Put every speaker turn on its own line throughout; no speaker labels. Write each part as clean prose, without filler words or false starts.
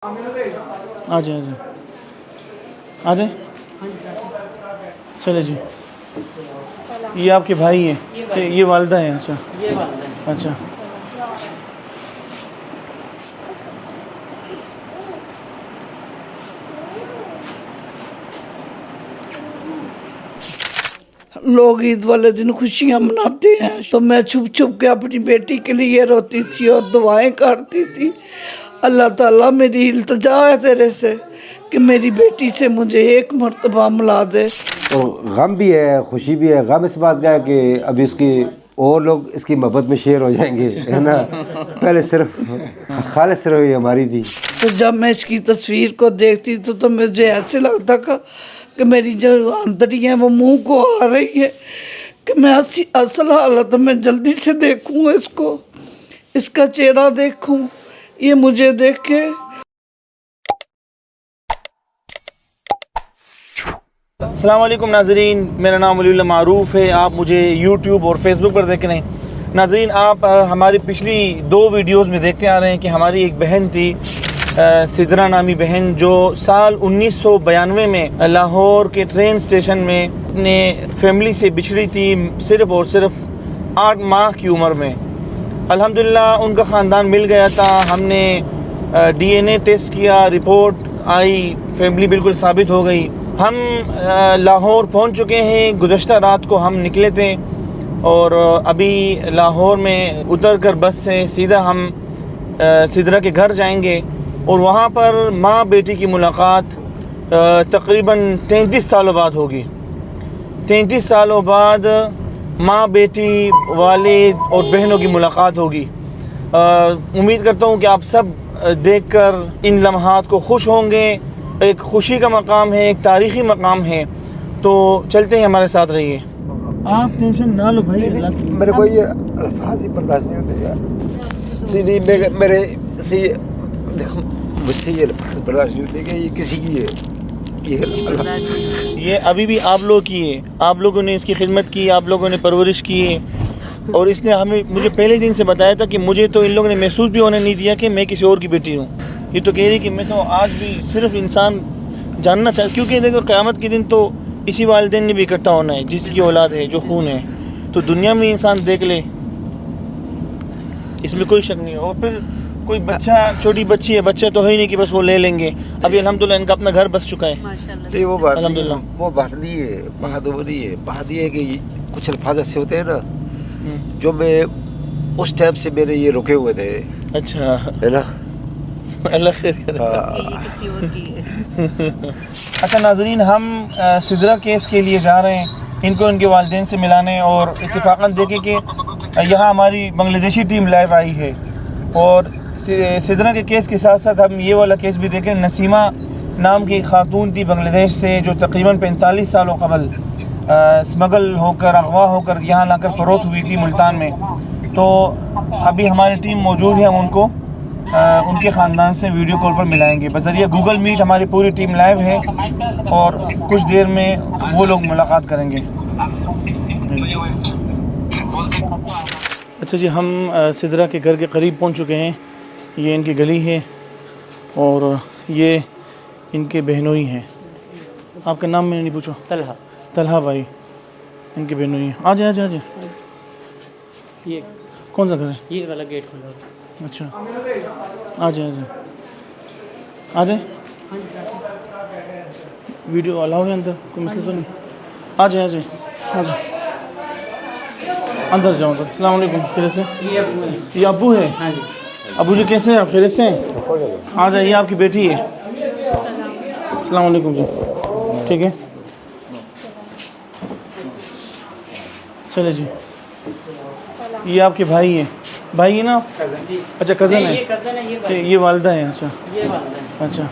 आ जाए आ जाए चले जी। ये आपके भाई हैं, ये वालिदा हैं? अच्छा,
ये वाला है।
अच्छा।
लोग ईद वाले दिन खुशियां मनाते हैं तो मैं छुप छुप के अपनी बेटी के लिए रोती थी और दुआएं करती थी। अल्लाह ताला मेरी इल्तिजा है तेरे से कि मेरी बेटी से मुझे एक मर्तबा मिला दे।
तो गम भी है, खुशी भी है। गम इस बात का है कि अभी उसकी और लोग इसकी मोहब्बत में शेयर हो जाएंगे, है ना। पहले सिर्फ खालिस सिर्फ ही हमारी थी।
तो जब मैं इसकी तस्वीर को देखती तो मुझे ऐसे लगता कि मेरी जो आंतड़ी है वो मुंह को आ रही है कि मैं असल हालत में जल्दी से देखूँ इसको, इसका चेहरा देखूँ, ये मुझे देखे।
अस्सलाम वालेकुम नाज़रीन, मेरा नाम वलीउल्लाह मारूफ़ है। आप मुझे यूट्यूब और फेसबुक पर देख रहे हैं। नाज़रीन, आप हमारी पिछली 2 वीडियोस में देखते आ रहे हैं कि हमारी एक बहन थी, सिदरा नामी बहन, जो साल 1992 में लाहौर के ट्रेन स्टेशन में अपने फैमिली से बिछड़ी थी, सिर्फ़ और सिर्फ 8 माह की उम्र में। अल्हम्दुलिल्लाह उनका ख़ानदान मिल गया था। हमने DNA टेस्ट किया, रिपोर्ट आई, फैमिली बिल्कुल साबित हो गई। हम लाहौर पहुंच चुके हैं। गुज़श्ता रात को हम निकले थे और अभी लाहौर में उतर कर बस से सीधा हम सिदरा के घर जाएंगे और वहाँ पर माँ बेटी की मुलाकात तकरीबन 33 सालों बाद होगी। 33 सालों बाद माँ बेटी, वालिद और बहनों की मुलाकात होगी। उम्मीद करता हूँ कि आप सब देखकर इन लम्हात को खुश होंगे। एक खुशी का मकाम है, एक तारीख़ी मकाम है। तो चलते हैं, हमारे साथ रहिए। आप टेंशन ना लो भाई।
मेरे को ये अल्फाज ही बर्दाश्त नहीं होते यार। नहीं, मेरे से देखो, मुझसे ये अल्फाज बर्दाश्त नहीं होते कि ये किसी की है।
ये अभी भी आप लोग की है। आप लोगों ने इसकी खिदमत की, आप लोगों ने परवरिश की है और इसने मुझे पहले दिन से बताया था कि मुझे तो इन लोगों ने महसूस भी होने नहीं दिया कि मैं किसी और की बेटी हूँ। ये तो कह रही कि मैं तो आज भी सिर्फ इंसान जानना चाहता, क्योंकि देखो क़यामत के दिन तो इसी वालिदैन ने भी इकट्ठा होना है जिसकी औलाद है, जो खून है। तो दुनिया में इंसान देख ले, इसमें कोई शक नहीं है। और फिर कोई बच्चा, छोटी बच्ची है, बच्चा तो है ही नहीं कि बस वो ले लेंगे। अभी अल्हम्दुलिल्लाह इनका अपना घर बस चुका है।
नहीं, वो बात
अल्हम्दुलिल्लाह,
वो बात नहीं है, बात वो नहीं है। बात ये है कि कुछ अल्फाज ऐसे होते हैं ना जो मैं उस टाइम से मेरे ये रुके हुए थे।
अच्छा,
है ना।
अल्लाह खैर करे।
किसी और की है।
अच्छा नाज़रीन, हम सिदरा केस के लिए जा रहे हैं, इनको इनके वालिदैन से मिलाने। और इत्तेफाकन देखें कि यहाँ हमारी बांग्लादेशी टीम लाइव आई है और सिदरा के केस के साथ साथ हम ये वाला केस भी देखें। नसीमा नाम की एक खातून थी बांग्लादेश से, जो तकरीबन 45 सालों कबल स्मगल होकर, अगवा होकर यहाँ लाकर फ़रोख्त हुई थी मुल्तान में। तो अभी हमारी टीम मौजूद है, हम उनको उनके ख़ानदान से वीडियो कॉल पर मिलाएंगे बज़रिया गूगल मीट। हमारी पूरी टीम लाइव है और कुछ देर में वो लोग मुलाकात करेंगे। अच्छा जी, हम सिदरा के घर के करीब पहुंच चुके हैं। ये इनकी गली है और ये इनके बहनोई हैं। आपका नाम मैंने नहीं पूछा।
तलहा।
तलहा भाई, इनके बहनोई हैं। आ जाए आ जाए।
ये
कौन सा घर है?
ये वाला गेट खुला है।
अच्छा, आ जाए आ जाए। वीडियो अलाउ है अंदर, कोई मसला तो नहीं? आ जाए आ जाए अंदर जाओ। अस्सलाम वालेकुम। खैरियत से? ये अब्बू है?
हाँ जी।
अब्बू जी कैसे हैं आप? खैरियत से हैं? आ जाइए, आपकी बेटी है। अस्सलाम वालेकुम जी। ठीक है, चले जी। ये आपके भाई हैं? भाई है ना आप? अच्छा, कज़न है।
ये कज़न है, ये भाई।
ये वालिदा है? अच्छा
ये वाला है।
अच्छा।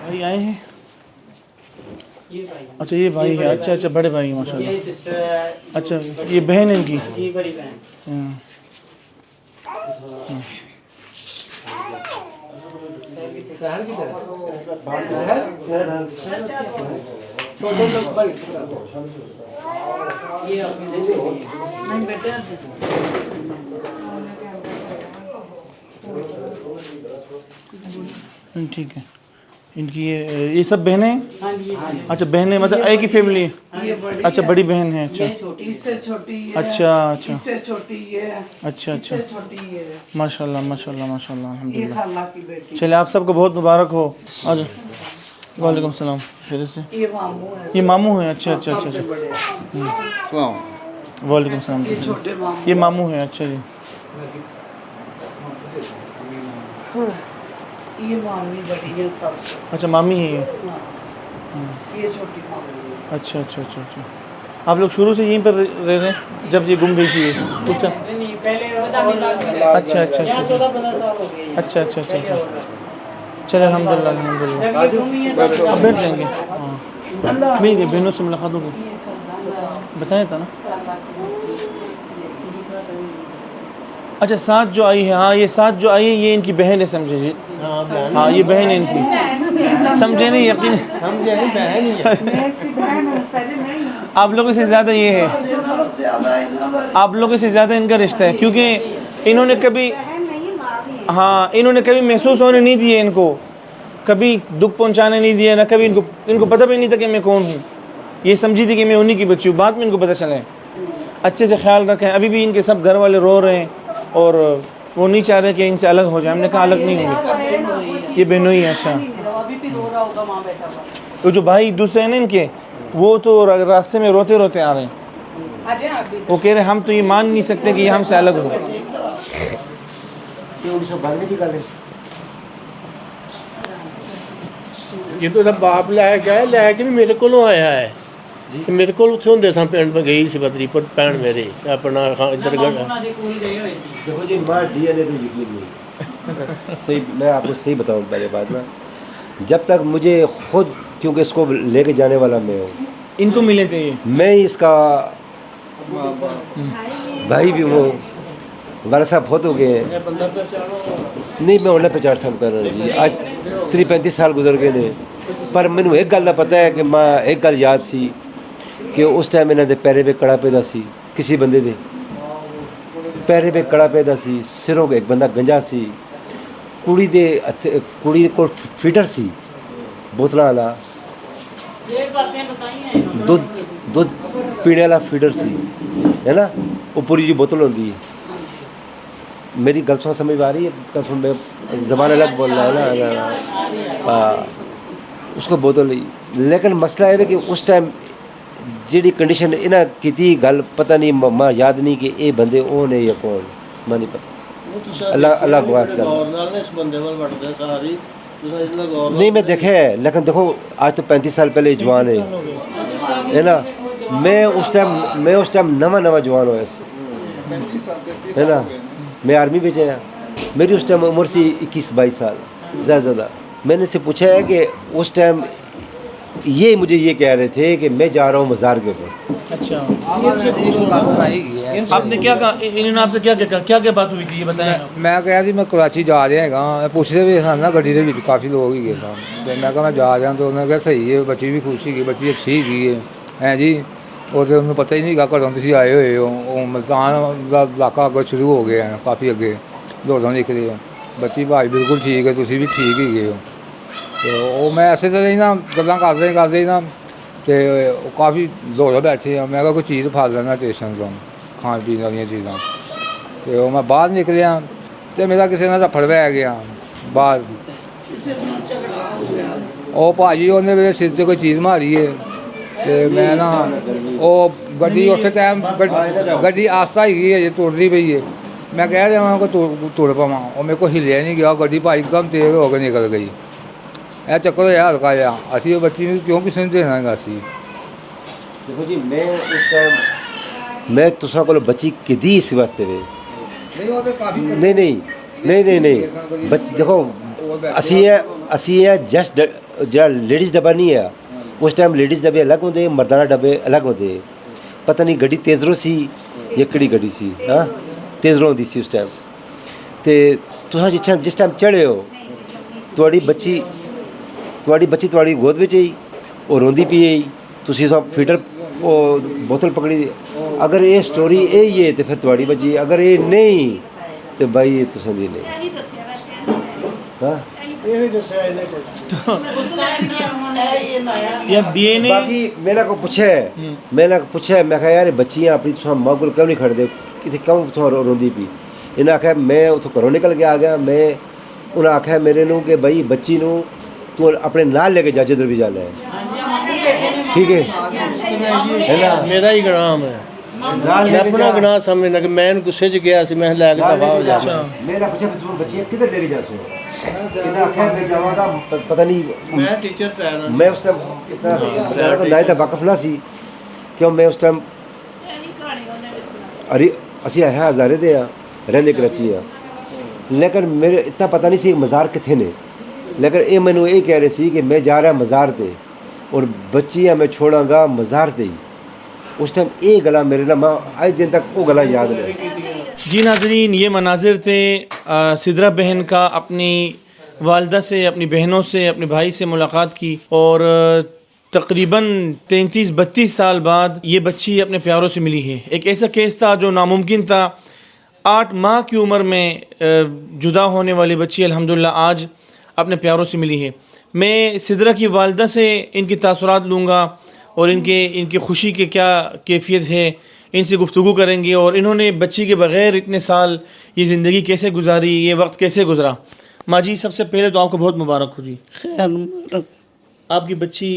भाई आए हैं?
ये भाई।
अच्छा, ये भाई है। अच्छा अच्छा, बड़े भाई हैं माशाल्लाह।
ये सिस्टर है।
अच्छा, ये बहन है इनकी?
ये बड़ी बहन। ये अपनी दे दीजिए।
नहीं बेटा
ठीक है। इनकी ये सब बहनें हैं?
हाँ जी, हाँ जी।
अच्छा बहनें मतलब एक ही फैमिली है?
ये बड़ी
अच्छा बड़ी बहन है। अच्छा
ये छोटी
इससे छोटी है,
अच्छा अच्छा
इससे छोटी है,
अच्छा अच्छा
इससे छोटी है,
माशाल्लाह माशाल्लाह माशाल्लाह
ये
अल्हम्दुलिल्लाह।
खाला की बेटी,
चलिए आप सबको बहुत मुबारक हो। आज वालेकुम सलाम। फिर से
ये मामू है,
ये मामू है? अच्छा अच्छा अच्छा
सबसे
अच्छा।
बड़े,
वालेकुम सलाम।
ये छोटे मामू,
ये मामू है? अच्छा जी।
ये मामी बड़ी है सबसे,
अच्छा मामी है ये?
ये छोटी मामी है।
अच्छा अच्छा अच्छा अच्छा। आप लोग शुरू से यहीं पर रह रहे हैं जब ये गुम गई थी उस टाइम?
नहीं पहले
अच्छा अच्छा
यहाँ
अच्छा
14-15 साल हो गए।
अच्छा अच्छा अच्छा अच्छा। चलिए अल्हम्दुलिल्लाह अल्हम्दुलिल्लाह।
जब ये घूमी है तो
अब बैठ जाएंगे। हाँ मिल गए, बहनों से मुलाकात हो गई, बताया था ना। अच्छा साथ जो आई है, हाँ ये साथ जो आई है ये इनकी बहन है, समझे जी? हाँ ये बहन है इनकी, समझे नहीं? यकीन
समझे नहीं, बहन ही है।
मैं इसकी बहन हूँ, पहले मैं ही हूँ।
आप लोगों से ज़्यादा ये है,
ज्यादा इन्होंने
आप लोगों से ज़्यादा इनका रिश्ता है, क्योंकि इन्होंने कभी, हाँ इन्होंने कभी महसूस होने नहीं दिए इनको, कभी दुख पहुंचाने नहीं दिया ना, कभी इनको पता भी नहीं था कि मैं कौन हूँ। ये समझी थी कि मैं उन्हीं की बच्ची हूँ, बाद में इनको पता चला है। अच्छे से ख्याल रखें। अभी भी इनके सब घर वाले रो रहे हैं और वो नहीं चाह रहे कि इनसे अलग हो जाए। हमने कहा अलग नहीं होंगे, ये बहनों ही है। अच्छा
अभी भी रो रहा होगा वहाँ बैठा हुआ।
वो जो भाई दूसरे हैं ना इनके, वो तो रास्ते में रोते रोते आ रहे हैं। वो कह रहे हम तो ये मान नहीं सकते कि ये हमसे अलग हो।
ये 1992 की गल है।
ये तो जब बाप लैके आया, लैके भी मेरे को आया है। मेरे को उत्थे होंदे सा पिंड में गई सी बदरी पर भैन मेरे अपना इधर
ਉਹਨਾਂ ਦੇ ਕੋਲ ਗਏ ਹੋਏ ਸੀ।
देखो जी माँ DNA तो यकीन नहीं। सही मैं आपको सही बताऊँ पहले बात ना, जब तक मुझे खुद, क्योंकि इसको लेके जाने वाला मैं हूँ,
इनको मिले थे ये?
मैं ही इसका भाई भी हूँ। वाला साहब बहुत हो गए हैं, नहीं मैं उन्हें पहचान सकता ना जी। आज 30-35 साल गुजर गए थे, पर मैनू एक गल का पता है कि मैं एक गल याद सी कि उस टाइम इन्हों के पैरे पे कड़ा पैदा सी, किसी बंदे दे पैरे पे कड़ा पैदा सी, सिरों एक बंदा गंजा सी, कुड़ी को फीटर सी बोतलों वाला,
ये बातें बताई हैं इन्होंने।
दुध पीने वाला फीडर सी, है ना, वो पूरी जी बोतल होती है। मेरी गल समझ में आ रही है? कसम में ज़बान अलग बोल रहा है ना, उसको बोतल ली। लेकिन मसला है कि उस टाइम जी कंडीशन इन्हें की गल पता नहीं, मां याद नहीं कि ये बंदे वो ने या कौन, मैं नहीं पता। अल्लाह अल्लाह गवास कर। नहीं मैं देखे है, लेकिन देखो आज तो 35 साल पहले जवान है ना। मैं उस टाइम नवा जवान होया सी, है ना। मैं आर्मी में गया, मेरी उस टाइम उम्र सी 21-22 साल ज़्यादा। मैंने से पूछा है कि उस टाइम ये मुझे ये कह रहे थे कि मैं जा रहा हूँ मज़ार के ऊपर।
अच्छा आपने क्या कहा, इन्होंने आपसे क्या बात हुई थी ये बताएं।
ਮੈਂ ਕਿਹਾ ਜੀ ਮੈਂ ਕਰਾਚੀ ਜਾ ਰਿਹਾ ਹੈਗਾ, ਪੁੱਛਦੇ ਵੀ ਸਨ ਨਾ ਗੱਡੀ ਦੇ ਵਿੱਚ ਕਾਫੀ ਲੋਕ ਹੀਗੇ ਸਨ, ਤੇ ਮੈਂ ਕਿਹਾ ਮੈਂ ਜਾ ਰਿਹਾ, ਤੇ ਉਹਨੇ ਕਿਹਾ ਸਹੀ ਹੈ, ਬੱਚੀ ਵੀ ਖੁਸ਼ ਸੀਗੀ, ਬੱਚੀ ਅੱਛੀ ਹੈਗੀ ਹੈ, ਹੈ ਜੀ। ਉਹ ਤੇ ਉਹਨੂੰ ਪਤਾ ਹੀ ਨਹੀਂ ਗਾ ਘਰੋਂ ਤੁਸੀਂ ਆਏ ਹੋਏ ਹੋ, ਉਹ ਮਲਤਾਨ ਦਾ ਇਲਾਕਾ ਅੱਗੇ ਸ਼ੁਰੂ ਹੋ ਗਿਆ ਹੈ, ਕਾਫੀ ਅੱਗੇ ਦੌੜੋਂ ਨਿਕਲੇ ਹੋ, ਬੱਚੀ ਭਾਈ ਬਿਲਕੁਲ ਠੀਕ ਹੈ, ਤੁਸੀਂ ਵੀ ਠੀਕ ਹੈਗੇ ਹੋ। ਤੇ ਉਹ ਮੈਂ ਐਸੇ ਤਰ੍ਹਾਂ ਹੀ ਨਾ ਗੱਲਾਂ ਕਰਦੇ ਹੀ ਨਾ, ਤੇ ਉਹ ਕਾਫੀ ਦੌੜੋਂ ਬੈਠੇ ਆ। ਮੈਂ ਕਿਹਾ ਕੋਈ ਚੀਜ਼ ਫੜ ਲੈਣਾ ਸਟੇਸ਼ਨ ਤੋਂ, ਖਾਣ ਪੀਣ ਵਾਲੀਆਂ ਚੀਜ਼ਾਂ। ਤੇ ਉਹ ਮੈਂ ਬਾਹਰ ਨਿਕਲਿਆ ਤੇ ਮੇਰਾ ਕਿਸੇ ਨਾਲ ਰਫੜ ਪੈ ਗਿਆ ਬਾਹਰ। ਉਹ ਭਾਜੀ ਉਹਨੇ ਮੇਰੇ ਸਿਰ 'ਤੇ ਕੋਈ ਚੀਜ਼ ਮਾਰੀ ਹੈ, ਤੇ ਮੈਂ ਨਾ ਉਹ ਗੱਡੀ ਉਸੇ ਟਾਈਮ ਗੱਡੀ ਆਸਤਾ ਹੈਗੀ ਹੈ, ਜੇ ਤੁਰਦੀ ਪਈ ਹੈ। ਮੈਂ ਕਹਿ ਰਿਹਾ ਕੋਈ ਤੁਰ ਪਵਾਂ, ਉਹ ਮੇਰੇ ਕੋਲ ਹਿੱਲਿਆ ਨਹੀਂ ਗਿਆ, ਗੱਡੀ ਭਾਈ ਇੱਕਦਮ ਤੇਜ਼ ਹੋ ਕੇ ਨਿਕਲ ਗਈ। ਇਹ ਚੱਕਰ ਹੋਇਆ ਹਲਕਾ ਜਿਹਾ। ਅਸੀਂ ਉਹ ਬੱਚੀ ਨੂੰ ਕਿਉਂ ਕਿਸੇ ਨੂੰ ਦੇਣਾ ਹੈਗਾ ਸੀ।
देखो जी मैं उस टाइम मैं तुसा को बच्ची किदी इस वास्ते वे
ਨਹੀਂ ਉਹ ਤੇ ਕਾਫੀ
नहीं बच्ची देखो असी है जस्ट जो लेडीज़ डब्बा नहीं है, उस टाइम लेडीज़ डब्बे अलग होंगे, मर्दाना डब्बे अलग होंगे। पता नहीं गड्डी तेज़रो सी या केड़ी गड्डी सी, हाँ तेज़रो होंदी सी उस टाइम। तो तुसा जिस टाइम चढ़े हो ਤੁਹਾਡੀ ਬੱਚੀ ਤੁਹਾਡੀ ਗੋਦ ਵਿੱਚ ਹੀ ਉਹ ਰੋਂਦੀ ਪਈ ਹੈ, ਤੁਸੀਂ ਸਭ ਫੀਡਰ ਉਹ ਬੋਤਲ ਪਕੜੀ ਦੀ। ਅਗਰ ਇਹ ਸਟੋਰੀ ਇਹ ਹੀ ਹੈ ਤੇ ਫਿਰ ਤੁਹਾਡੀ ਬੱਚੀ, ਅਗਰ ਇਹ ਨਹੀਂ ਤੇ ਬਾਈ ਇਹ ਤੁਸੀਂ ਦੀ ਨਹੀਂ। ਹਾਂ
या DNA
ਬਾਕੀ ਮੈਨਾਂ ਕੋ ਪੁੱਛਿਆ ਮੈਂ ਕਿਹਾ ਯਾਰ ਇਹ ਬੱਚੀਆਂ ਆਪਣੀ ਤੁਸੀਂ ਮਾਂ ਕੋਲ ਕਿਉਂ ਨਹੀਂ ਖੜਦੇ, ਕਿਤੇ ਕਿਉਂ ਤੁਸੀਂ ਰੋਂਦੀ ਪਈ? ਇਹਨਾਂ ਆਖਿਆ ਮੈਂ ਉੱਥੋਂ ਘਰੋਂ ਨਿਕਲ ਕੇ ਆ ਗਿਆ, ਮੈਂ ਉਹਨਾਂ ਆਖਿਆ ਮੇਰੇ ਨੂੰ ਕਿ ਬਈ ਬੱਚੀ ਨੂੰ ਤੂੰ ਆਪਣੇ ਨਾਲ ਲੈ ਕੇ ਜਾ ਜਿੱਧਰ ਵੀ ਜਾਣਾ ਹੈ, ਠੀਕ ਹੈ ਨਾ?
ਮੇਰਾ ਹੀ ਗੁਨਾਹ ਹੈ,
ਨਾਲ
ਮੈਂ
ਲੈ ਕੇ
ਆਪਣਾ
ਜਾ।
ਗੁਨਾਹ ਸਮਝ ਲੱਗ, ਮੈਂ ਇਹਨੂੰ ਗੁੱਸੇ 'ਚ ਗਿਆ ਸੀ, ਮੈਂ ਲੈ ਕੇ ਦਫਾ ਹੋ ਜਾ।
ਮੇਰਾ ਪੁੱਛਿਆ ਤੂੰ ਬੱਚੀਆਂ ਕਿੱਧਰ ਲੈ ਕੇ ਜਾ ਸੋ? ਇਹਨਾਂ ਆਖਿਆ ਮੈਂ ਜਾਵਾਂਗਾ ਪਤਾ ਨਹੀਂ,
ਮੈਂ ਟੀਚਰ ਪੈ ਰਹਾ
ਮੈਂ ਉਸ ਟਾਈਮ ਇतना ਨਾ ਤਾਂ ਵਾਕਫ ਨਾ ਸੀ ਕਿਉਂ ਮੈਂ ਉਸ ਟਾਈਮ ਅਰੇ ਅਸੀਂ ਹੈ ਹਜ਼ਾਰੇ ਦੇ ਆ ਰਹਿੰਦੇ ਕਰਾਚੀ ਆ, ਲੇਕਿਨ ਮੇਰੇ ਇतना ਪਤਾ ਨਹੀਂ ਸੀ ਮਜ਼ਾਰ ਕਿੱਥੇ ਨੇ। ਲੇਕਿਨ ਇਹ ਮੈਨੂੰ ਇਹ ਕਹਿ ਰਹੇ ਸੀ ਕਿ ਮੈਂ ਜਾ ਰਿਹਾ ਮਜ਼ਾਰ ਤੇ ਔਰ ਬੱਚੀਆਂ ਮੈਂ ਛੋੜਾਂਗਾ ਮਜ਼ਾਰ ਤੇ ਹੀ। उस टाइम ये गला मेरे ना मैं आज दिन तक वो गला याद है।
जी नाज़रीन, ये मनाजिर थे सिदरा बहन का अपनी वालदा से, अपनी बहनों से, अपने भाई से मुलाकात की और तकरीबन 33-32 साल बाद ये बच्ची अपने प्यारों से मिली है। एक ऐसा केस था जो नामुमकिन था। 8 माह की उम्र में जुदा होने वाली बच्ची अल्हम्दुलिल्लाह आज अपने प्यारों से मिली है। मैं सिदरा की वालदा से इनकी तासुरात लूँगा और इनकी खुशी की क्या कैफियत है, इनसे गुफ्तगू करेंगे और इन्होंने बच्ची के बग़ैर इतने साल ये ज़िंदगी कैसे गुजारी, ये वक्त कैसे गुजरा। माँ जी, सबसे पहले तो आपको बहुत मुबारक हो जी।
खैर मुबारक।
आपकी बच्ची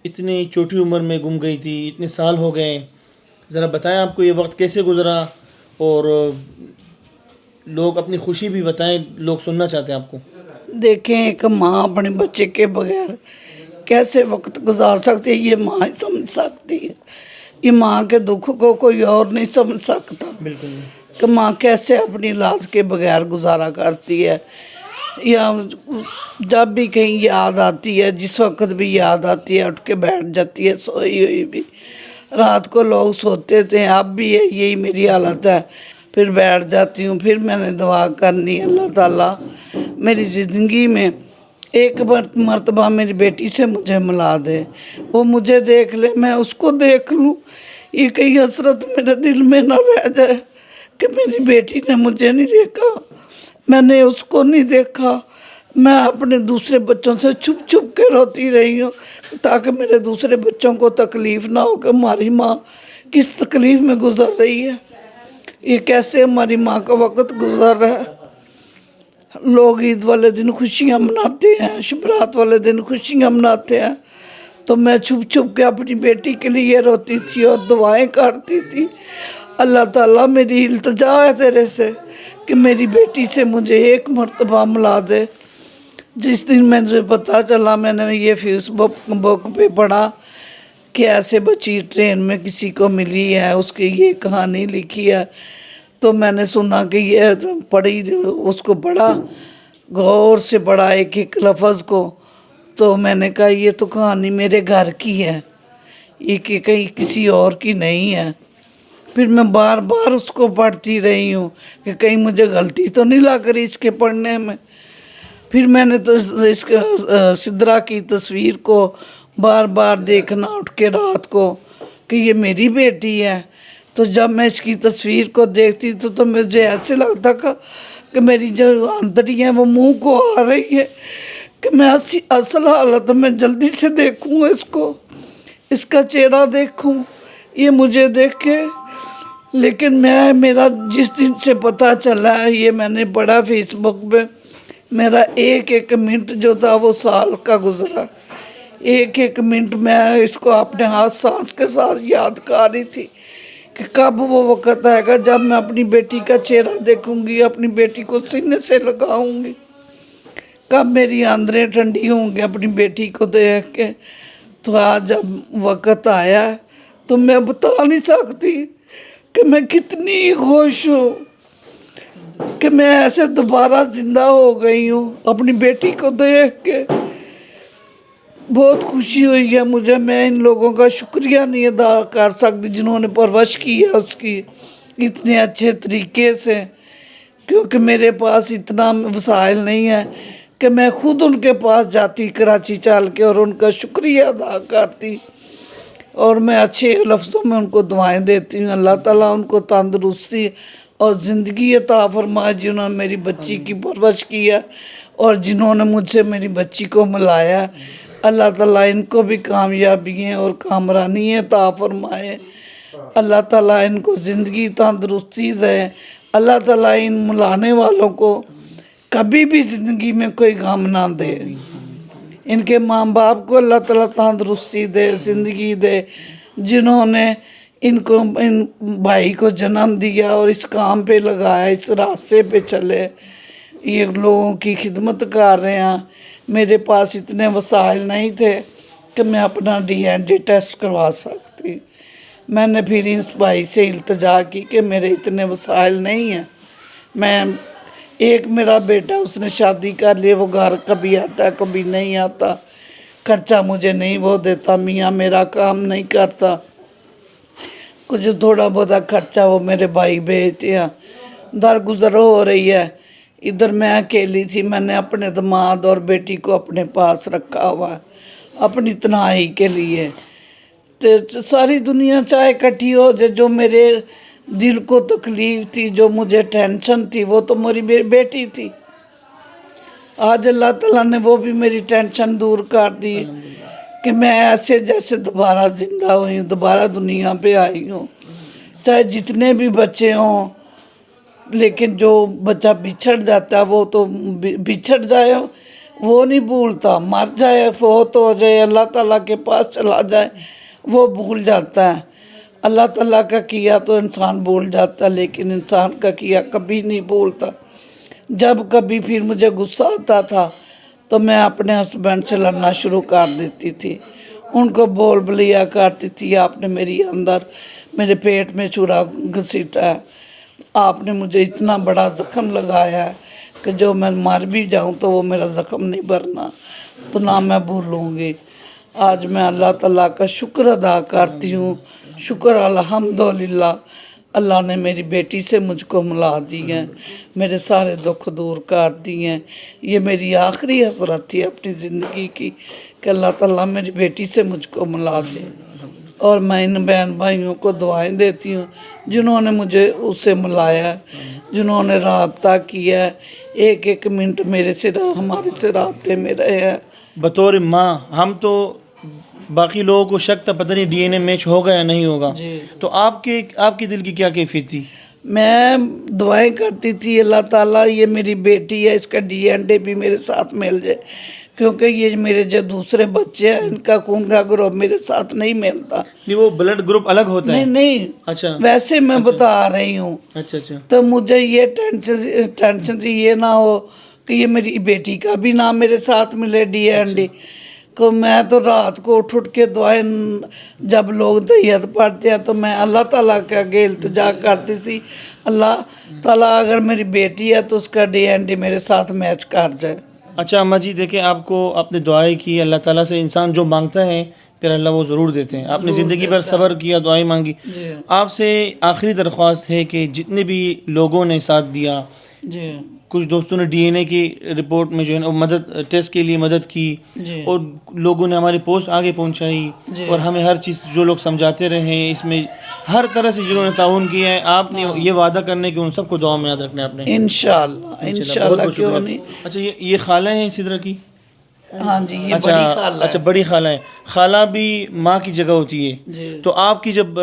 इतनी छोटी उम्र में गुम गई थी, इतने साल हो गए, ज़रा बताएं आपको ये वक्त कैसे गुजरा और लोग अपनी खुशी भी बताएं, लोग सुनना चाहते हैं आपको।
देखें एक माँ अपने बच्चे के बगैर कैसे वक्त गुजार सकती है, ये माँ ही समझ सकती है। ये माँ के दुख को कोई और नहीं समझ सकता
बिल्कुल
कि माँ कैसे अपनी औलाद के बगैर गुजारा करती है। या जब भी कहीं याद आती है, जिस वक्त भी याद आती है, उठ के बैठ जाती है सोई हुई भी। रात को लोग सोते थे, अब भी यही मेरी हालत है। फिर बैठ जाती हूँ, फिर मैंने दुआ करनी, अल्लाह ताला मेरी ज़िंदगी में एक मर्तबा मेरी बेटी से मुझे मिला दे, वो मुझे देख ले, मैं उसको देख लूँ। ये कहीं हसरत मेरे दिल में न रह जाए कि मेरी बेटी ने मुझे नहीं देखा, मैंने उसको नहीं देखा। मैं अपने दूसरे बच्चों से छुप छुप के रोती रही हूँ ताकि मेरे दूसरे बच्चों को तकलीफ़ ना हो कि हमारी माँ किस तकलीफ़ में गुजर रही है, ये कैसे हमारी माँ का वक्त गुजर रहा है। लोग ईद वाले दिन खुशियाँ मनाते हैं, शबरात वाले दिन खुशियाँ मनाते हैं, तो मैं छुप छुप के अपनी बेटी के लिए रोती थी और दुआएं करती थी। अल्लाह ताला मेरी इल्तिजा है तेरे से कि मेरी बेटी से मुझे एक मर्तबा मिला दे। जिस दिन मुझे पता चला, मैंने ये फेसबुक पे पढ़ा कि ऐसे बच्ची ट्रेन में किसी को मिली है, उसकी ये कहानी लिखी है, तो मैंने सुना कि ये पढ़ी, उसको पढ़ा, गौर से पढ़ा एक एक लफ्ज़ को, तो मैंने कहा ये तो कहानी मेरे घर की है, ये कि कहीं किसी और की नहीं है। फिर मैं बार बार उसको पढ़ती रही हूँ कि कहीं मुझे गलती तो नहीं लग रही इसके पढ़ने में। फिर मैंने तो इसके सिदरा की तस्वीर को बार बार देखना उठ के रात को कि ये मेरी बेटी है। तो जब मैं इसकी तस्वीर को देखती तो मुझे ऐसे लगता कि मेरी जो आंतड़ी है वो मुंह को आ रही है कि मैं असल हालत में जल्दी से देखूँ इसको, इसका चेहरा देखूँ, ये मुझे देखे। लेकिन मेरा जिस दिन से पता चला है, ये मैंने पढ़ा फेसबुक पे, मेरा एक एक मिनट जो था वो साल का गुजरा। एक एक मिनट मैं इसको अपने हाथ सांस के साथ याद कर रही थी कि कब वो वक़्त आएगा जब मैं अपनी बेटी का चेहरा देखूंगी, अपनी बेटी को सीने से लगाऊंगी, कब मेरी आंदरें ठंडी होंगी अपनी बेटी को देख के। तो आज जब वक़्त आया तो मैं बता नहीं सकती कि मैं कितनी खुश हूँ कि मैं ऐसे दोबारा ज़िंदा हो गई हूँ अपनी बेटी को देख के। बहुत खुशी हुई है मुझे, मैं इन लोगों का शुक्रिया नहीं अदा कर सकती जिन्होंने परवरिश की है उसकी इतने अच्छे तरीके से, क्योंकि मेरे पास इतना वसाइल नहीं है कि मैं खुद उनके पास जाती कराची चल के और उनका शुक्रिया अदा करती और मैं अच्छे लफ्ज़ों में उनको दुआएं देती हूँ। अल्लाह ताला उनको तंदरुस्ती और ज़िंदगी अता फरमाए, जिन्होंने मेरी बच्ची की परवरिश की है और जिन्होंने मुझसे मेरी बच्ची को मिलाया। अल्लाह ताला इनको भी कामयाबियाँ और कामरानी अता फरमाए। अल्लाह ताला इनको ज़िंदगी तंदरुस्ती दे। अल्लाह ताला इन मिलाने वालों को कभी भी ज़िंदगी में कोई गम ना दे। इनके माँ बाप को अल्लाह ताला तंदरुस्ती दे, ज़िंदगी दे, जिन्होंने इनको इन भाई को जन्म दिया और इस काम पे लगाया, इस रास्ते पे चले, ये लोगों की खिदमत कर रहे हैं। मेरे पास इतने वसाइल नहीं थे कि मैं अपना DNA टेस्ट करवा सकती। मैंने फिर इस भाई से इल्तिजा की कि मेरे इतने वसाइल नहीं हैं। मैं एक मेरा बेटा उसने शादी कर ली, वो घर कभी आता कभी नहीं आता, खर्चा मुझे नहीं वो देता, मियाँ मेरा काम नहीं करता, कुछ थोड़ा बहुत खर्चा वो मेरे भाई भेजते हैं। दरगुजर हो रही है। इधर मैं अकेली थी, मैंने अपने दामाद और बेटी को अपने पास रखा हुआ है अपनी तन्हाई के लिए। तो सारी दुनिया चाहे इकट्ठी हो जाए, जो मेरे दिल को तकलीफ़ थी, जो मुझे टेंशन थी, वो तो मेरी बेटी थी। आज अल्लाह ताला ने वो भी मेरी टेंशन दूर कर दी कि मैं ऐसे जैसे दोबारा ज़िंदा हुई हूँ, दोबारा दुनिया पे आई हूँ। चाहे जितने भी बच्चे हों, लेकिन जो बच्चा बिछड़ जाता है वो तो बिछड़ जाए, वो नहीं भूलता। मर जाए, फौत हो जाए, अल्लाह ताला के पास चला जाए, वो भूल जाता है। अल्लाह ताला का किया तो इंसान भूल जाता है, लेकिन इंसान का किया कभी नहीं भूलता। जब कभी फिर मुझे गुस्सा आता था तो मैं अपने हस्बैंड से लड़ना शुरू कर देती थी, उनको बोल बलिया करती थी, आपने मेरी अंदर मेरे पेट में छुरा घसीटा है, आपने मुझे इतना बड़ा ज़ख्म लगाया है कि जो मैं मर भी जाऊं तो वो मेरा ज़ख्म नहीं भरना, तो ना मैं भूलूँगी। आज मैं अल्लाह ताला का शुक्र अदा करती हूँ। शुक्र अल्हम्दुलिल्लाह, अल्लाह ने मेरी बेटी से मुझको मिला दी है, मेरे सारे दुख दूर कर दिए हैं। ये मेरी आखिरी हसरत थी अपनी ज़िंदगी की कि अल्लाह ताला मेरी बेटी से मुझको मिला दे। और मैं इन बहन भाइयों को दुआएं देती हूँ जिन्होंने मुझे उससे मिलाया है, जिन्होंने राब्ता किया है, एक एक मिनट मेरे से हमारे से राब्ते में रहे हैं।
बतौर माँ हम तो बाकी लोगों को शक था पता नहीं DNA मैच होगा या नहीं होगा, तो आपके दिल की क्या कैफियत थी?
मैं दुआएं करती थी, अल्लाह ताला ये मेरी बेटी है, इसका DNA भी मेरे साथ मिल जाए, क्योंकि ये मेरे जो दूसरे बच्चे हैं इनका खून का ग्रुप मेरे साथ नहीं मिलता।
नहीं, वो ब्लड ग्रुप अलग होता है?
नहीं,
अच्छा,
वैसे मैं बता रही हूँ।
अच्छा।
तो मुझे ये टेंशन थी ये ना हो कि ये मेरी बेटी का भी नाम मेरे साथ मिले DNA को। मैं तो रात को उठ के दुआएं, जब लोग दैयत पढ़ते हैं तो मैं अल्लाह ताला के आगे इल्तिजा करती थी, अल्लाह ताला अगर मेरी बेटी है तो उसका DNA मेरे साथ मैच कर जाए।
अच्छा अम्मा जी, देखें आपको आपने दुआएं की, अल्लाह ताला से इंसान जो मांगता है फिर अल्लाह वो ज़रूर देते हैं। आपने ज़िंदगी भर सब्र किया, दुआएं मांगी। आपसे आखिरी दरख्वास्त है कि जितने भी लोगों ने साथ दिया, कुछ दोस्तों ने DNA की रिपोर्ट में जो है ना मदद टेस्ट के लिए मदद की, और लोगों ने हमारी पोस्ट आगे पहुंचाई और हमें हर चीज़ जो लोग समझाते रहे, इसमें हर तरह से जिन्होंने ताउन किया है, आपने ये वादा करने कि उन सबको दुआ में याद रखना है आपने।
इंशाल्लाह क्यों नहीं।
अच्छा, ये खाला हैं इसी तरह की?
हाँ जी, ये
अच्छा,
बड़ी खाला है।
अच्छा, बड़ी खाला है। खाला भी माँ की जगह होती है। तो आपकी जब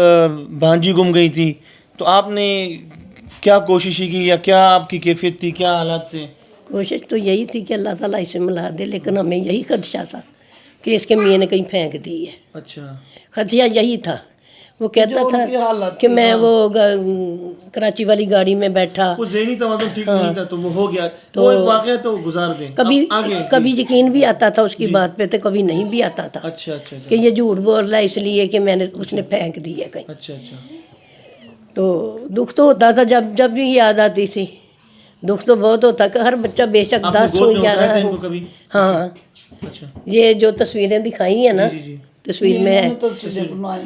भांजी गुम गई थी तो आपने क्या कोशिश की या क्या आपकी कैफियत थी, क्या हालात थे?
कोशिश तो यही थी कि अल्लाह ताला इसे मिला दे, लेकिन हमें यही खदशा था कि इसके मियाँ ने कहीं फेंक दी है।
अच्छा,
खदशा यही था। वो कहता था कि मैं वो कराची वाली गाड़ी में बैठा,
वो ज़हनी तवाज़ुन ठीक नहीं था तो वो हो गया। तो वो एक वाक़या तो गुजार दें।
कभी यकीन भी आता था उसकी बात पे, तो कभी नहीं भी आता था।
अच्छा
कि ये झूठ बोल रहा है इसलिए कि मैंने उसने फेंक दी है कहीं।
अच्छा।
तो दुख तो होता था, जब भी याद आती थी दुख तो बहुत होता कि हर बच्चा बेशक 10 हो 11 हो। हाँ,
अच्छा,
ये जो तस्वीरें दिखाई है ना, तस्वीर में है,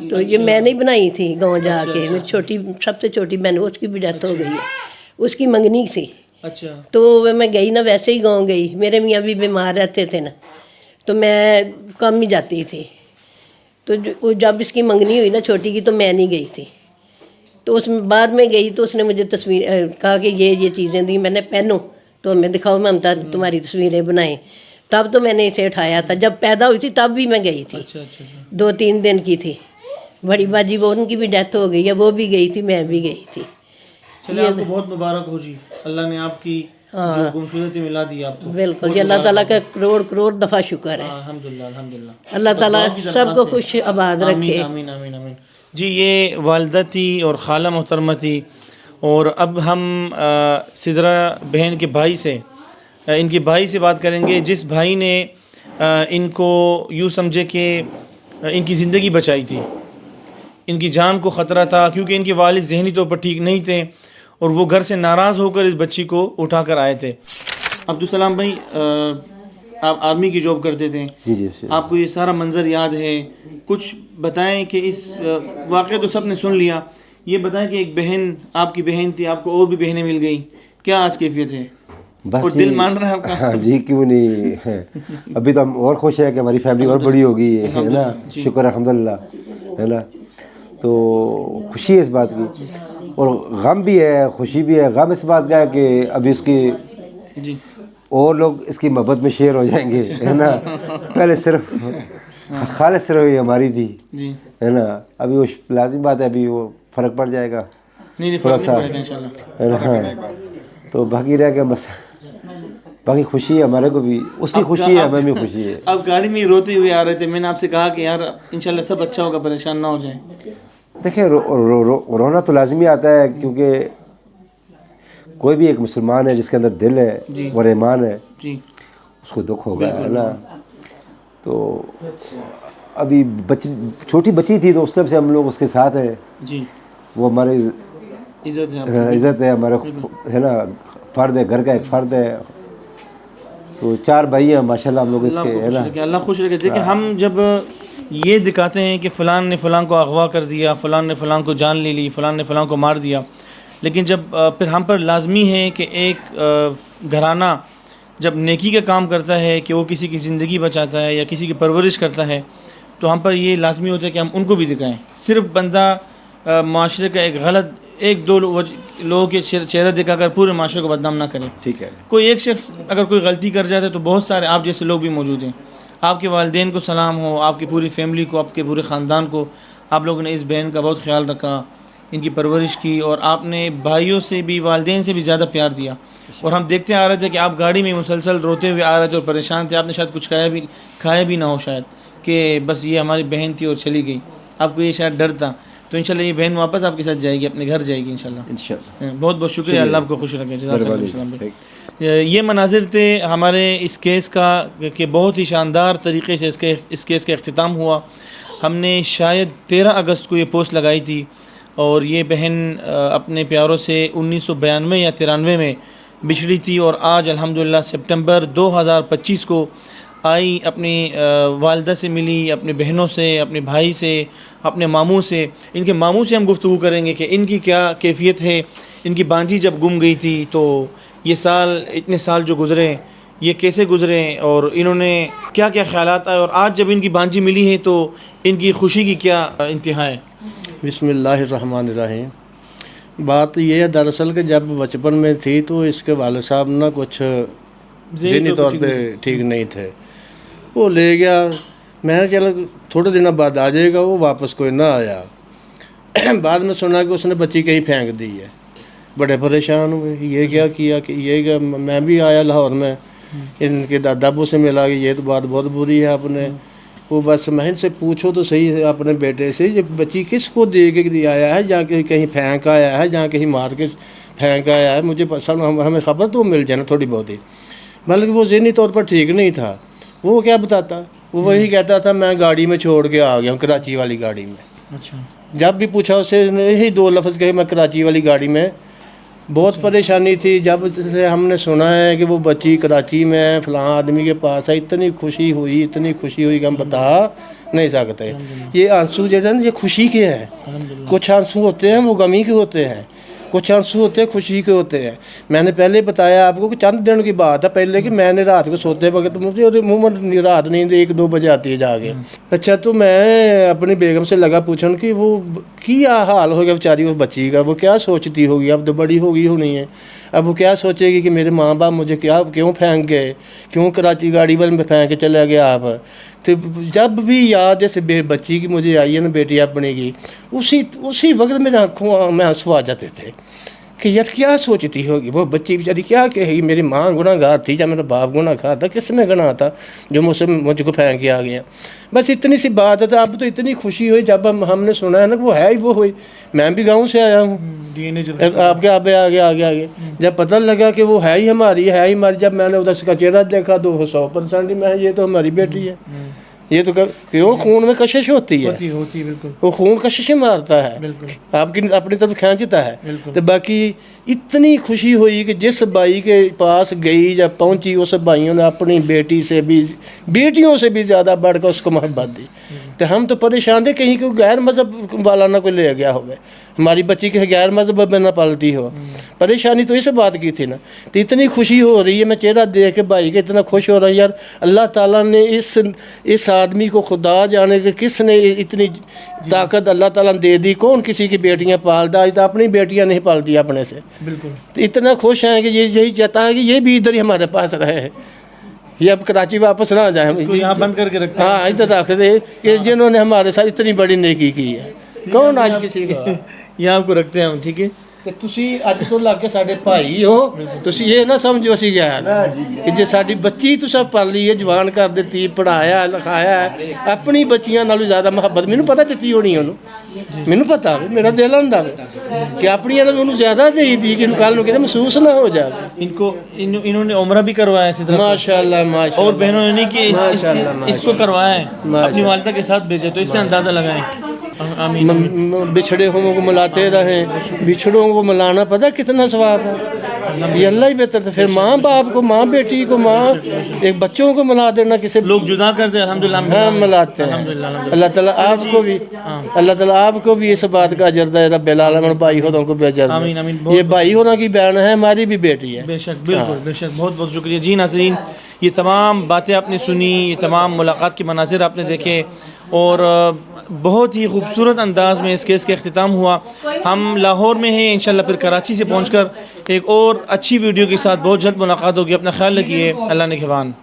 तो ये मैंने ही बनाई थी गाँव जाके। मेरी छोटी सबसे छोटी बहन, उसकी भी डेथ हो गई है, उसकी मंगनी थी।
अच्छा
तो मैं गई ना, वैसे ही गाँव गई, मेरे मियाँ भी बीमार रहते थे ना, तो मैं कम ही जाती थी। तो वो जब इसकी मंगनी हुई ना छोटी की, तो मैं नहीं गई थी। तो उस बाद में गई तो उसने मुझे तस्वीर कहा कि ये चीज़ें दी, मैंने पहनो तो हमें दिखाओ ममता, तुम्हारी तस्वीरें बनाए। तब तो मैंने इसे उठाया था, जब पैदा हुई थी तब भी मैं गई थी।
अच्छा अच्छा अच्छा।
2-3 दिन की थी। बड़ी बाजी वो, उनकी भी डेथ हो गई है, वो भी गई थी, मैं भी गई थी।
चलिए आपको बहुत मुबारक हो जी, अल्लाह ने आपकी जो गुमशुदती मिला दी आपको।
बिल्कुल जी, अल्लाह ताला का करोड़ करोड़ दफ़ा शुक्र है।
अल्हम्दुलिल्लाह अल्हम्दुलिल्लाह।
अल्लाह ताला सबको खुश आबाद रखे।
आमीन आमीन आमीन आमीन। जी ये वालदा थी और खाला मोहतरमा थी। और अब हम सिदरा बहन के भाई से, इनके भाई से बात करेंगे, जिस भाई ने इनको यूँ समझे कि इनकी ज़िंदगी बचाई थी। इनकी जान को ख़तरा था क्योंकि इनके वालिद ज़हनी तौर पर ठीक नहीं थे और वो घर से नाराज़ होकर इस बच्ची को उठा कर आए थे। अब्दुलसलाम भाई, आप आर्मी की जॉब करते थे,
जी
आपको ये सारा मंज़र याद है, कुछ बताएं कि इस वाक़या तो सब ने सुन लिया, ये बताएं कि एक बहन, आपकी बहन थी, आपको और भी बहनें मिल गई, क्या आज कैफियत है?
बस
और दिल मान रहा है आपका?
हाँ जी, क्यों नहीं है। अभी तो हम और खुश हैं कि हमारी फैमिली और बड़ी हो गई है ना, शुक्र अल्हम्दुलिल्लाह, है ना। तो खुशी है इस बात की, और गम भी है, खुशी भी है। गम इस बात का है कि अभी उसकी
जी
और लोग इसकी मोहब्बत में शेयर हो जाएंगे, है ना। पहले सिर्फ खालिस सिर्फ ही हमारी थी,
जी,
है ना। अभी वो लाजिम बात है, अभी वो फ़र्क पड़ जाएगा
नहीं
थोड़ा
फर्क
सा,
नहीं पड़ेगा इंशाल्लाह।
है ना। तो बाकी रह गया बस, बाकी खुशी है हमारे को भी, उसकी खुशी है, हमें भी खुशी है।
अब गाड़ी में रोते हुए आ रहे थे, मैंने आपसे कहा कि यार इंशाल्लाह सब अच्छा होगा, परेशान ना हो जाए।
देखिए रोना तो लाजमी आता है, क्योंकि कोई भी एक मुसलमान है जिसके अंदर दिल है और ईमान है,
जी
उसको दुख होगा, है ना। तो अभी छोटी बच्ची थी तो उस टाइम से हम लोग उसके साथ हैं
जी,
वो हमारी
इज्जत है
इज़्ज़त है, हमारा है ना, फ़र्द है, घर का एक फ़र्द है। तो 4 भाई हैं माशाल्लाह हम लोग इसके, है ना।
अल्लाह खुश रखे। देखिए हम जब ये दिखाते हैं कि फ़लान ने फ़लान को अगवा कर दिया, फ़लान ने फ़लान को जान ले ली, फ़लान ने फ़लान को मार दिया, लेकिन जब फिर हम पर लाजमी है कि एक घराना जब नेकी का काम करता है कि वो किसी की ज़िंदगी बचाता है या किसी की परवरिश करता है, तो हम पर ये लाजमी होता है कि हम उनको भी दिखाएं। सिर्फ बंदा माशरे का एक गलत 1-2 लोगों के चेहरा दिखाकर पूरे माशरे को बदनाम ना करें।
ठीक है।
कोई एक शख्स अगर कोई गलती कर जाता है तो बहुत सारे आप जैसे लोग भी मौजूद हैं। आपके वालिदैन को सलाम हो, आपकी पूरी फैमिली को, आपके पूरे ख़ानदान को। आप लोगों ने इस बहन का बहुत ख्याल रखा, इनकी परवरिश की, और आपने भाइयों से भी, वालिदैन से भी ज़्यादा प्यार दिया। और हम देखते आ रहे थे कि आप गाड़ी में मुसलसल रोते हुए आ रहे थे और परेशान थे। आपने शायद कुछ खाया भी ना हो शायद, कि बस ये हमारी बहन थी और चली गई, आपको ये शायद डर था। तो इंशाल्लाह ये बहन वापस आपके साथ जाएगी, अपने घर जाएगी इंशाल्लाह। बहुत बहुत शुक्रिया, अल्लाह आपको खुश रखे। जज़ाकल्लाह। ये मनाजिर थे हमारे इस केस का कि बहुत ही शानदार तरीके से इस केस का अख्तिताम हुआ। हमने शायद 13 अगस्त को ये पोस्ट लगाई थी और ये बहन अपने प्यारों से 1992 या 93 में बिछड़ी थी, और आज अल्हम्दुलिल्लाह सितंबर 2025 को आई, अपनी वालदा से मिली, अपनी बहनों से, अपने भाई से, अपने मामू से। इनके मामू से हम गुफ्तगू करेंगे कि इनकी क्या कैफियत है। इनकी बांजी जब गुम गई थी तो ये साल, इतने साल जो गुज़रे, ये कैसे गुज़रे और इन्होंने क्या क्या ख्यालात आए, और आज जब इनकी बांजी मिली है तो इनकी खुशी की क्या इंतहा है।
बिस्मिल्लाहिर्रहमानिर्रहीम। बात ये है दरअसल कि जब बचपन में थी तो इसके वाले साहब ना कुछ ज़हनी तौर पे ठीक नहीं थे। वो ले गया, मैं चलो थोड़े दिनों बाद आ जाएगा, वो वापस कोई ना आया। बाद में सुना कि उसने बच्ची कहीं फेंक दी है। बड़े परेशान हुए, ये क्या किया कि ये क्या। मैं भी आया लाहौर में, इनके दादा अबू से मिला कि ये तो बात बहुत बुरी है आपने। वो बस मैं इनसे पूछो तो सही है अपने बेटे से, ये बच्ची किसको दे के दिया आया है, जहाँ कहीं फेंक आया है, जहाँ कहीं मार के फेंक आया है। मुझे पसंद, हमें ख़बर तो मिल जाए ना थोड़ी बहुत ही। बल्कि वो ज़हनी तौर पर ठीक नहीं था। वो क्या बताता, वो वही कहता था मैं गाड़ी में छोड़ के आ गया हूँ, कराची वाली गाड़ी में।
अच्छा।
जब भी पूछा उससे यही 2 लफ्ज़ कहे, मैं कराची वाली गाड़ी में। बहुत परेशानी थी। जब से हमने सुना है कि वो बच्ची कराची में फ़लाँ आदमी के पास है, इतनी खुशी हुई कि हम बता नहीं सकते। ये आंसू जो है ना, ये खुशी के हैं। कुछ आंसू होते हैं वो गमी के होते हैं, कुछ आंसू होते हैं खुशी के होते हैं। मैंने पहले बताया आपको कि चंद दिन की बात है पहले कि मैंने रात को सोते वक्त मुझे और मुँह में रात नींद 1-2 बजे आती है जाके। अच्छा तो मैं अपनी बेगम से लगा पूछन कि वो क्या हाल हो गया बेचारी उस बच्ची का, वो क्या सोचती होगी, अब तो बड़ी हो गई होनी है, अब वो क्या सोचेगी कि मेरे माँ बाप मुझे क्या क्यों फेंक गए, क्यों कराची गाड़ी वाले में फेंक के चला गया आप। तो जब भी याद ऐसे बच्ची की मुझे आई है ना बेटी अपने की, उसी वक्त मेरे आँखों में आंसू आ जाते थे कि यार क्या सोचती होगी वो बच्ची बेचारी, क्या कहेगी मेरी माँ गुनाहगार थी या मेरा बाप गुनाहगार था, किस में गुनाह था जो मुझको फेंक के आ गया। बस इतनी सी बात है। तो अब तो इतनी खुशी हुई जब हमने सुना है ना वो है ही वो हुई। मैं भी गाँव से आया हूँ, आपके आगे जब पता लगा कि वो है ही हमारी, जब मैंने उधर का चेहरा देखा तो 100% ही मैं ये तो हमारी बेटी है। ये तो क्यों खून में कशिश होती है,
होती बिल्कुल,
वो खून कशिशें मारता है, आपकी अपनी तरफ खींचता है। तो बाकी इतनी खुशी हुई कि जिस भाई के पास गई जब पहुंची उस भाइयों ने अपनी बेटी से भी, बेटियों से भी ज़्यादा बढ़कर उसको मोहब्बत दी। तो हम तो परेशान थे कहीं कोई गैर मज़हब वाला ना कोई ले गया हो, हमारी बच्ची के गैर मज़हब में ना पलती हो। परेशानी तो इस बात की थी ना। तो इतनी खुशी हो रही है, मैं चेहरा देख के भाई के इतना खुश हो रहा हूँ यार। अल्लाह ताला ने इस आदमी को खुदा जाने के किसने इतनी ताकत अल्लाह ताला ने दे दी। कौन किसी की बेटियां पालता, आज तो अपनी बेटियां नहीं पालती अपने से।
बिल्कुल
तो इतना खुश हैं कि यही चाहता है कि ये भी इधर ही हमारे पास रहे, ये अब कराची वापस ना जाए,
यहाँ बंद करके रखते हैं।
हाँ इधर रख दे कि जिन्होंने हमारे साथ इतनी बड़ी नेकी की है। कौन आज किसी का
यहाँ आपको रखते हैं हम, ठीक है।
ਕਿ ਤੁਸੀਂ ਅੱਜ ਤੋਂ ਲੱਗ ਕੇ ਸਾਡੇ ਭਾਈ ਹੋ, ਤੁਸੀਂ ਇਹ ਨਾ ਸਮਝੋ ਅਸੀਂ ਗੈਰ ਕਿ ਜੇ ਸਾਡੀ ਬੱਚੀ ਤੁਸੀਂ ਪਾਲੀ ਹੈ, ਜਵਾਨ ਕਰ ਦਿੱਤੀ, ਪੜਾਇਆ ਲਿਖਾਇਆ, ਆਪਣੀ ਬੱਚੀਆਂ ਨਾਲੋਂ ਜ਼ਿਆਦਾ ਮੁਹੱਬਤ ਮੈਨੂੰ ਪਤਾ ਦਿੱਤੀ ਹੋਣੀ ਉਹਨੂੰ, ਮੈਨੂੰ ਪਤਾ ਵੇ, ਮੇਰਾ ਦਿਲ ਹੁੰਦਾ ਵੇ ਕਿ ਆਪਣੀਆਂ ਨਾਲੋਂ ਉਹਨੂੰ ਜ਼ਿਆਦਾ ਦੇ ਦੀ ਕਿ ਕੱਲ ਨੂੰ ਕਿਤੇ ਮਹਿਸੂਸ ਨਾ ਹੋ ਜਾਵੇ।
इन्होंने उम्रा भी करवाया इसी तरह,
माशाल्लाह माशाल्लाह,
और बहनों ने नहीं कि इसको करवाया है, अपनी वालिदा के साथ भेजे, तो इससे अंदाज़ा लगाएं। आमीन।
बिछड़े हुओं को मिलाते रहें, बिछड़ों को मिलाना पता कितना सवाब है, ये अल्लाह ही बेहतर था। फिर माँ बाप को, माँ बेटी को, माँ एक बच्चों को मिला देना, किसी
लोग जुदा करते हैं, अल्हम्दुलिल्लाह
हाँ मिलाते हैं। अल्लाह ताला आपको भी, अल्लाह ताला आपको भी इस बात का अजर दे, रब्बिल आलमीन भाई होरों को भी अजर
आमीन, आमीन।
दे। ये भाई होना की बहन है, हमारी भी बेटी है।
बेशक, बिल्कुल बेशक, बहुत बहुत शुक्रिया जी। नाज़रीन, ये तमाम बातें आपने सुनी, ये तमाम मुलाकात के मनाज़िर आपने देखे, और बहुत ही खूबसूरत अंदाज़ में इस केस का अख्तिताम हुआ। हम लाहौर में हैं, इंशाल्लाह फिर कराची से पहुंचकर एक और अच्छी वीडियो के साथ बहुत जल्द मुलाकात होगी। अपना ख्याल रखिए, अल्लाह निगहबान।